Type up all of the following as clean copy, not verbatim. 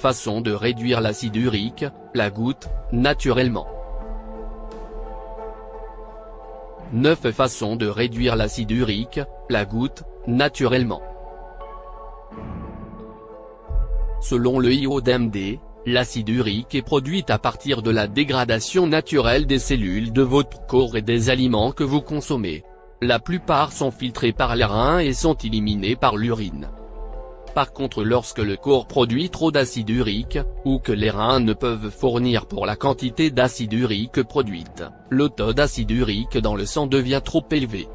façons de réduire l'acide urique, la goutte, naturellement. 9 façons de réduire l'acide urique, la goutte, naturellement. Selon le IODMD, l'acide urique est produit à partir de la dégradation naturelle des cellules de votre corps et des aliments que vous consommez. La plupart sont filtrés par les reins et sont éliminés par l'urine. Par contre, lorsque le corps produit trop d'acide urique, ou que les reins ne peuvent fournir pour la quantité d'acide urique produite, le taux d'acide urique dans le sang devient trop élevé.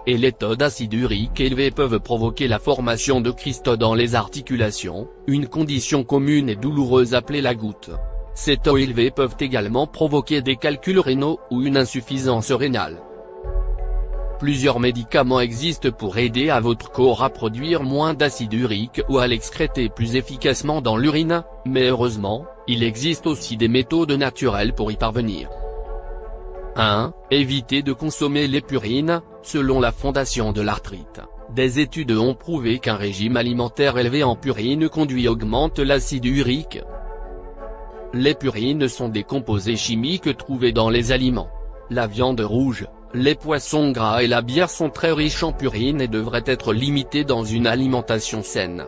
Et les taux d'acide urique élevés peuvent provoquer la formation de cristaux dans les articulations, une condition commune et douloureuse appelée la goutte. Ces taux élevés peuvent également provoquer des calculs rénaux ou une insuffisance rénale. Plusieurs médicaments existent pour aider à votre corps à produire moins d'acide urique ou à l'excréter plus efficacement dans l'urine, mais heureusement, il existe aussi des méthodes naturelles pour y parvenir. 1. Évitez de consommer les purines. Selon la Fondation de l'arthrite, des études ont prouvé qu'un régime alimentaire élevé en purines conduit à augmenter l'acide urique. Les purines sont des composés chimiques trouvés dans les aliments. La viande rouge, les poissons gras et la bière sont très riches en purines et devraient être limités dans une alimentation saine.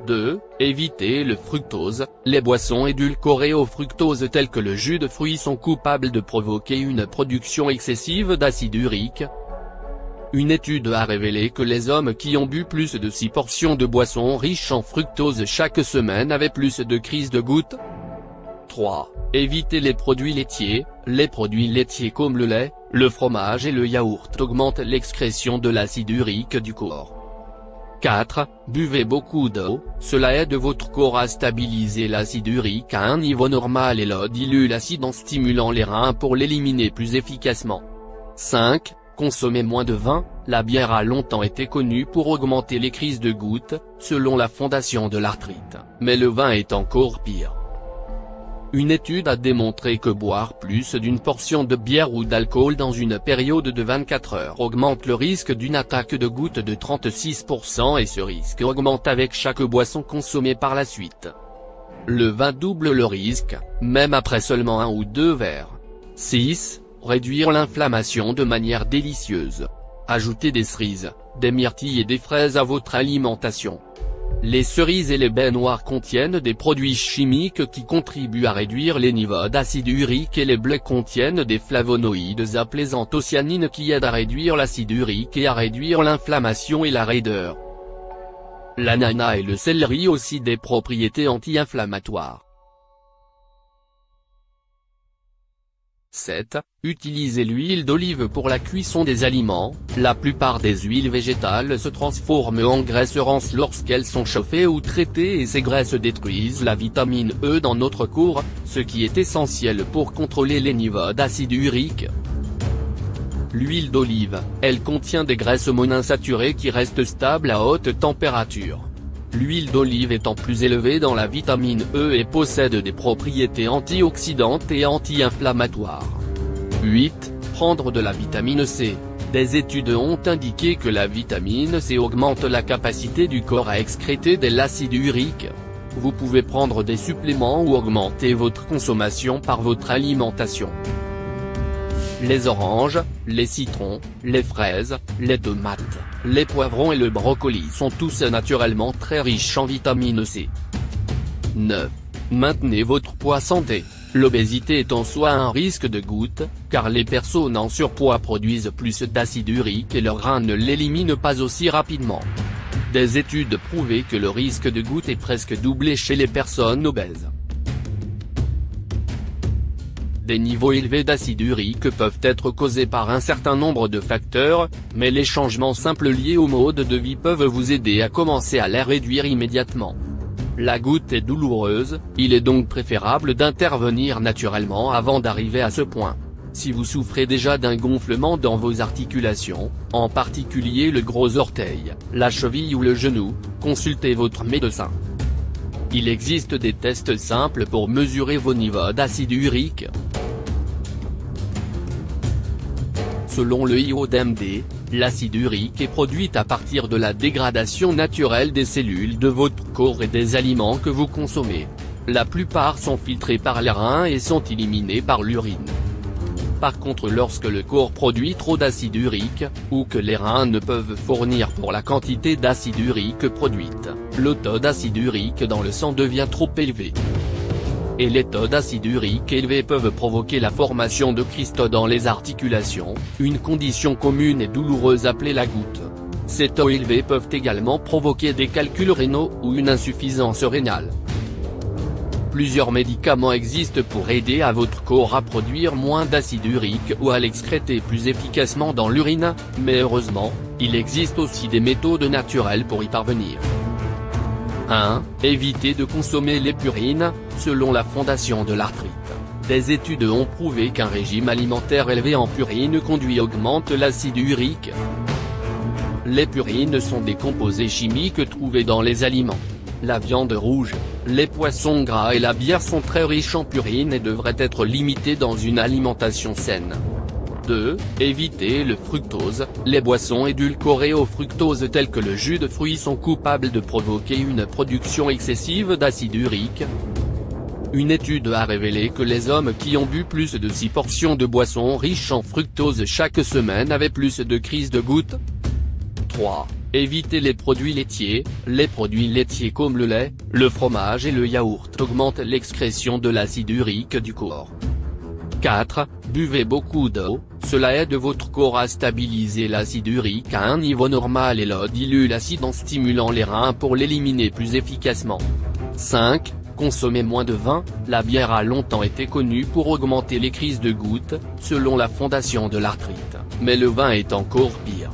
2. Évitez le fructose. Les boissons édulcorées au fructose telles que le jus de fruits sont coupables de provoquer une production excessive d'acide urique. Une étude a révélé que les hommes qui ont bu plus de 6 portions de boissons riches en fructose chaque semaine avaient plus de crises de gouttes. 3. Évitez les produits laitiers. Les produits laitiers comme le lait, le fromage et le yaourt augmentent l'excrétion de l'acide urique du corps. 4. Buvez beaucoup d'eau. Cela aide votre corps à stabiliser l'acide urique à un niveau normal et l'eau dilue l'acide en stimulant les reins pour l'éliminer plus efficacement. 5. Consommez moins de vin. La bière a longtemps été connue pour augmenter les crises de gouttes, selon la Fondation de l'arthrite, mais le vin est encore pire. Une étude a démontré que boire plus d'une portion de bière ou d'alcool dans une période de 24 heures augmente le risque d'une attaque de gouttes de 36% et ce risque augmente avec chaque boisson consommée par la suite. Le vin double le risque, même après seulement 1 ou 2 verres. 6. Réduire l'inflammation de manière délicieuse. Ajoutez des cerises, des myrtilles et des fraises à votre alimentation. Les cerises et les baies noires contiennent des produits chimiques qui contribuent à réduire les niveaux d'acide urique et les blés contiennent des flavonoïdes appelés anthocyanines qui aident à réduire l'acide urique et à réduire l'inflammation et la raideur. L'ananas et le céleri ont aussi des propriétés anti-inflammatoires. 7. Utilisez l'huile d'olive pour la cuisson des aliments. La plupart des huiles végétales se transforment en graisse rance lorsqu'elles sont chauffées ou traitées et ces graisses détruisent la vitamine E dans notre corps, ce qui est essentiel pour contrôler les niveaux d'acide urique. L'huile d'olive, elle contient des graisses monoinsaturées qui restent stables à haute température. L'huile d'olive étant plus élevée dans la vitamine E et possède des propriétés antioxydantes et anti-inflammatoires. 8. Prendre de la vitamine C. Des études ont indiqué que la vitamine C augmente la capacité du corps à excréter de l'acide urique. Vous pouvez prendre des suppléments ou augmenter votre consommation par votre alimentation. Les oranges, les citrons, les fraises, les tomates, les poivrons et le brocoli sont tous naturellement très riches en vitamine C. 9. Maintenez votre poids santé. L'obésité est en soi un risque de goutte, car les personnes en surpoids produisent plus d'acide urique et leurs reins ne l'éliminent pas aussi rapidement. Des études prouvent que le risque de goutte est presque doublé chez les personnes obèses. Des niveaux élevés d'acide urique peuvent être causés par un certain nombre de facteurs, mais les changements simples liés au mode de vie peuvent vous aider à commencer à les réduire immédiatement. La goutte est douloureuse, il est donc préférable d'intervenir naturellement avant d'arriver à ce point. Si vous souffrez déjà d'un gonflement dans vos articulations, en particulier le gros orteil, la cheville ou le genou, consultez votre médecin. Il existe des tests simples pour mesurer vos niveaux d'acide urique. Selon le IODMD, l'acide urique est produit à partir de la dégradation naturelle des cellules de votre corps et des aliments que vous consommez. La plupart sont filtrés par les reins et sont éliminés par l'urine. Par contre, lorsque le corps produit trop d'acide urique, ou que les reins ne peuvent fournir pour la quantité d'acide urique produite, le taux d'acide urique dans le sang devient trop élevé. Et les taux d'acide urique élevés peuvent provoquer la formation de cristaux dans les articulations, une condition commune et douloureuse appelée la goutte. Ces taux élevés peuvent également provoquer des calculs rénaux ou une insuffisance rénale. Plusieurs médicaments existent pour aider à votre corps à produire moins d'acide urique ou à l'excréter plus efficacement dans l'urine, mais heureusement, il existe aussi des méthodes naturelles pour y parvenir. 1. Évitez de consommer les purines. Selon la Fondation de l'arthrite, des études ont prouvé qu'un régime alimentaire élevé en purines conduit à augmenter l'acide urique. Les purines sont des composés chimiques trouvés dans les aliments. La viande rouge, les poissons gras et la bière sont très riches en purines et devraient être limités dans une alimentation saine. 2. Évitez le fructose. Les boissons édulcorées au fructose telles que le jus de fruits sont coupables de provoquer une production excessive d'acide urique. Une étude a révélé que les hommes qui ont bu plus de 6 portions de boissons riches en fructose chaque semaine avaient plus de crises de gouttes. 3. Évitez les produits laitiers. Les produits laitiers comme le lait, le fromage et le yaourt augmentent l'excrétion de l'acide urique du corps. 4. Buvez beaucoup d'eau. Cela aide votre corps à stabiliser l'acide urique à un niveau normal et l'eau dilue l'acide en stimulant les reins pour l'éliminer plus efficacement. 5. Consommez moins de vin. La bière a longtemps été connue pour augmenter les crises de gouttes, selon la Fondation de l'arthrite, mais le vin est encore pire.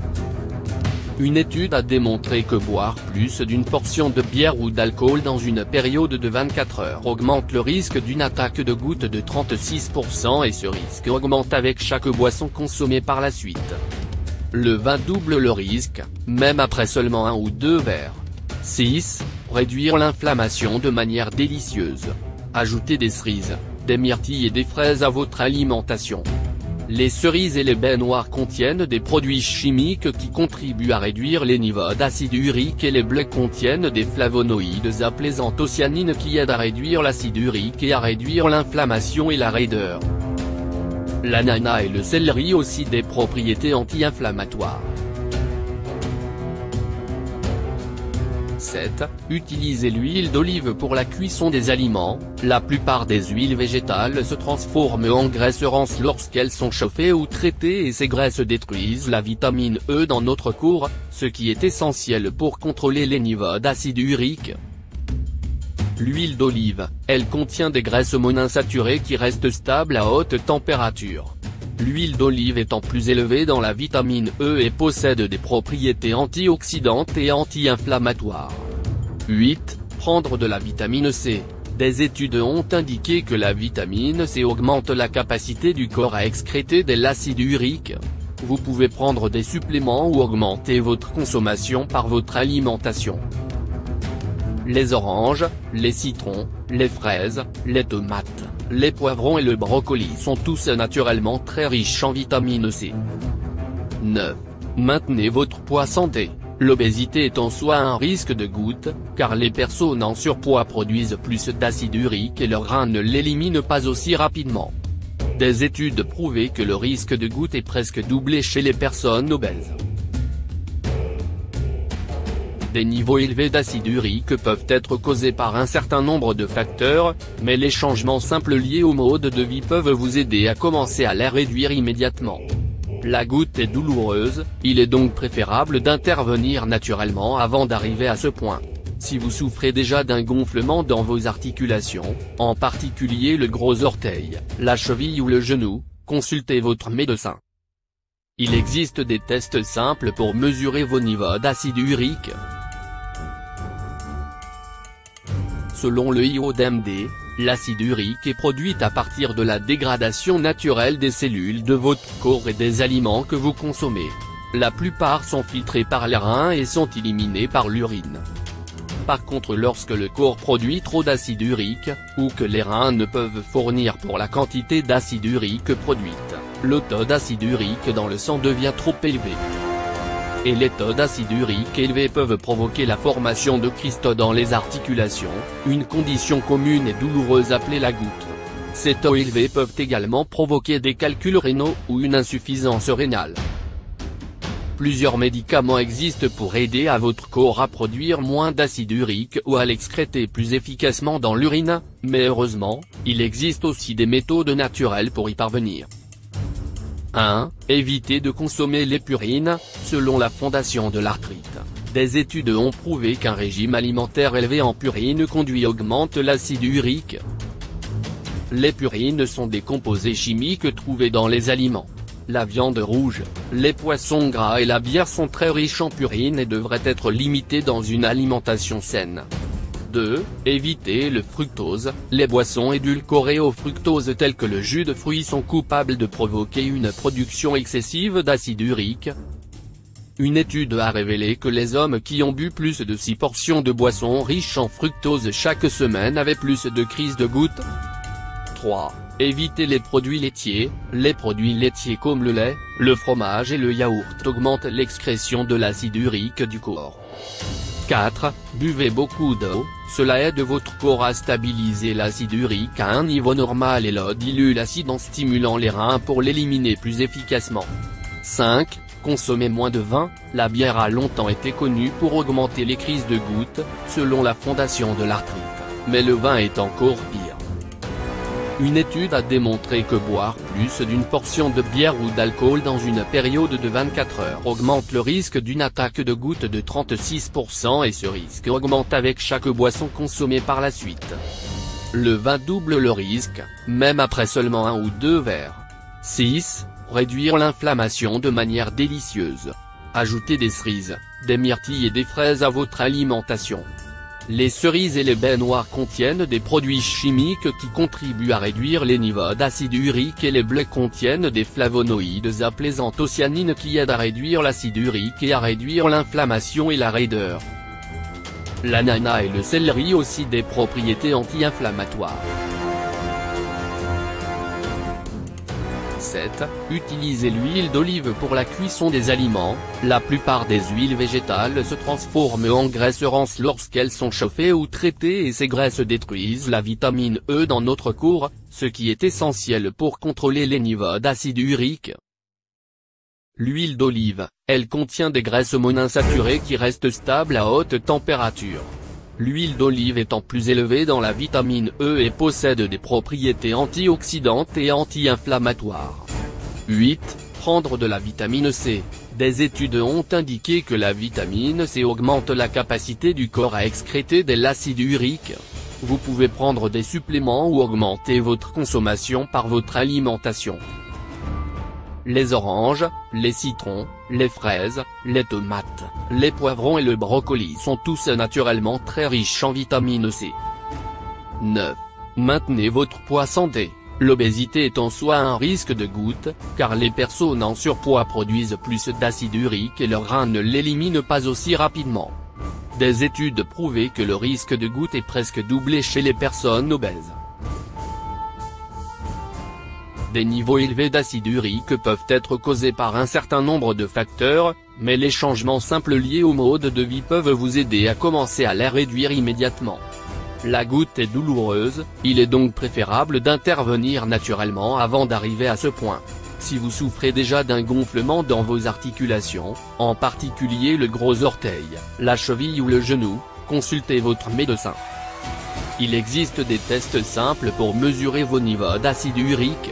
Une étude a démontré que boire plus d'une portion de bière ou d'alcool dans une période de 24 heures augmente le risque d'une attaque de goutte de 36% et ce risque augmente avec chaque boisson consommée par la suite. Le vin double le risque, même après seulement 1 ou 2 verres. 6. Réduire l'inflammation de manière délicieuse. Ajoutez des cerises, des myrtilles et des fraises à votre alimentation. Les cerises et les baies noires contiennent des produits chimiques qui contribuent à réduire les niveaux d'acide urique et les blés contiennent des flavonoïdes appelés anthocyanines qui aident à réduire l'acide urique et à réduire l'inflammation et la raideur. L'ananas et le céleri ont aussi des propriétés anti-inflammatoires. 7. Utilisez l'huile d'olive pour la cuisson des aliments. La plupart des huiles végétales se transforment en graisses rances lorsqu'elles sont chauffées ou traitées et ces graisses détruisent la vitamine E dans notre corps, ce qui est essentiel pour contrôler les niveaux d'acide urique. L'huile d'olive, elle contient des graisses monoinsaturées qui restent stables à haute température. L'huile d'olive étant plus élevée dans la vitamine E et possède des propriétés antioxydantes et anti-inflammatoires. 8. Prendre de la vitamine C. Des études ont indiqué que la vitamine C augmente la capacité du corps à excréter de l'acide urique. Vous pouvez prendre des suppléments ou augmenter votre consommation par votre alimentation. Les oranges, les citrons, les fraises, les tomates, les poivrons et le brocoli sont tous naturellement très riches en vitamine C. 9. Maintenez votre poids santé. L'obésité est en soi un risque de goutte, car les personnes en surpoids produisent plus d'acide urique et leurs reins ne l'éliminent pas aussi rapidement. Des études prouvent que le risque de goutte est presque doublé chez les personnes obèses. Des niveaux élevés d'acide urique peuvent être causés par un certain nombre de facteurs, mais les changements simples liés au mode de vie peuvent vous aider à commencer à les réduire immédiatement. La goutte est douloureuse, il est donc préférable d'intervenir naturellement avant d'arriver à ce point. Si vous souffrez déjà d'un gonflement dans vos articulations, en particulier le gros orteil, la cheville ou le genou, consultez votre médecin. Il existe des tests simples pour mesurer vos niveaux d'acide urique. Selon le IODMD, l'acide urique est produit à partir de la dégradation naturelle des cellules de votre corps et des aliments que vous consommez. La plupart sont filtrés par les reins et sont éliminés par l'urine. Par contre, lorsque le corps produit trop d'acide urique, ou que les reins ne peuvent fournir pour la quantité d'acide urique produite, le taux d'acide urique dans le sang devient trop élevé. et les taux d'acide urique élevés peuvent provoquer la formation de cristaux dans les articulations, une condition commune et douloureuse appelée la goutte. Ces taux élevés peuvent également provoquer des calculs rénaux ou une insuffisance rénale. Plusieurs médicaments existent pour aider à votre corps à produire moins d'acide urique ou à l'excréter plus efficacement dans l'urine, mais heureusement, il existe aussi des méthodes naturelles pour y parvenir. 1. Évitez de consommer les purines. Selon la Fondation de l'arthrite, des études ont prouvé qu'un régime alimentaire élevé en purines conduit à augmenter l'acide urique. Les purines sont des composés chimiques trouvés dans les aliments. La viande rouge, les poissons gras et la bière sont très riches en purines et devraient être limités dans une alimentation saine. 2. Évitez le fructose. Les boissons édulcorées au fructose telles que le jus de fruits sont coupables de provoquer une production excessive d'acide urique. Une étude a révélé que les hommes qui ont bu plus de 6 portions de boissons riches en fructose chaque semaine avaient plus de crises de gouttes. 3. Évitez les produits laitiers. Les produits laitiers comme le lait, le fromage et le yaourt augmentent l'excrétion de l'acide urique du corps. 4. Buvez beaucoup d'eau, cela aide votre corps à stabiliser l'acide urique à un niveau normal et l'eau dilue l'acide en stimulant les reins pour l'éliminer plus efficacement. 5. Consommez moins de vin. La bière a longtemps été connue pour augmenter les crises de gouttes, selon la Fondation de l'arthrite, mais le vin est encore pire. Une étude a démontré que boire plus d'une portion de bière ou d'alcool dans une période de 24 heures augmente le risque d'une attaque de goutte de 36% et ce risque augmente avec chaque boisson consommée par la suite. Le vin double le risque, même après seulement 1 ou 2 verres. 6. Réduire l'inflammation de manière délicieuse. Ajoutez des cerises, des myrtilles et des fraises à votre alimentation. Les cerises et les baies noires contiennent des produits chimiques qui contribuent à réduire les niveaux d'acide urique et les blés contiennent des flavonoïdes appelés anthocyanines qui aident à réduire l'acide urique et à réduire l'inflammation et la raideur. L'ananas et le céleri ont aussi des propriétés anti-inflammatoires. 7. Utilisez l'huile d'olive pour la cuisson des aliments. La plupart des huiles végétales se transforment en graisses rances lorsqu'elles sont chauffées ou traitées et ces graisses détruisent la vitamine E dans notre corps, ce qui est essentiel pour contrôler les niveaux d'acide urique. L'huile d'olive, elle contient des graisses monoinsaturées qui restent stables à haute température. L'huile d'olive étant plus élevée dans la vitamine E et possède des propriétés antioxydantes et anti-inflammatoires. 8. Prendre de la vitamine C. Des études ont indiqué que la vitamine C augmente la capacité du corps à excréter de l'acide urique. Vous pouvez prendre des suppléments ou augmenter votre consommation par votre alimentation. Les oranges, les citrons, les fraises, les tomates, les poivrons et le brocoli sont tous naturellement très riches en vitamine C. 9. Maintenez votre poids santé. L'obésité est en soi un risque de goutte, car les personnes en surpoids produisent plus d'acide urique et leurs reins ne l'éliminent pas aussi rapidement. Des études prouvent que le risque de goutte est presque doublé chez les personnes obèses. Des niveaux élevés d'acide urique peuvent être causés par un certain nombre de facteurs, mais les changements simples liés au mode de vie peuvent vous aider à commencer à les réduire immédiatement. La goutte est douloureuse, il est donc préférable d'intervenir naturellement avant d'arriver à ce point. Si vous souffrez déjà d'un gonflement dans vos articulations, en particulier le gros orteil, la cheville ou le genou, consultez votre médecin. Il existe des tests simples pour mesurer vos niveaux d'acide urique.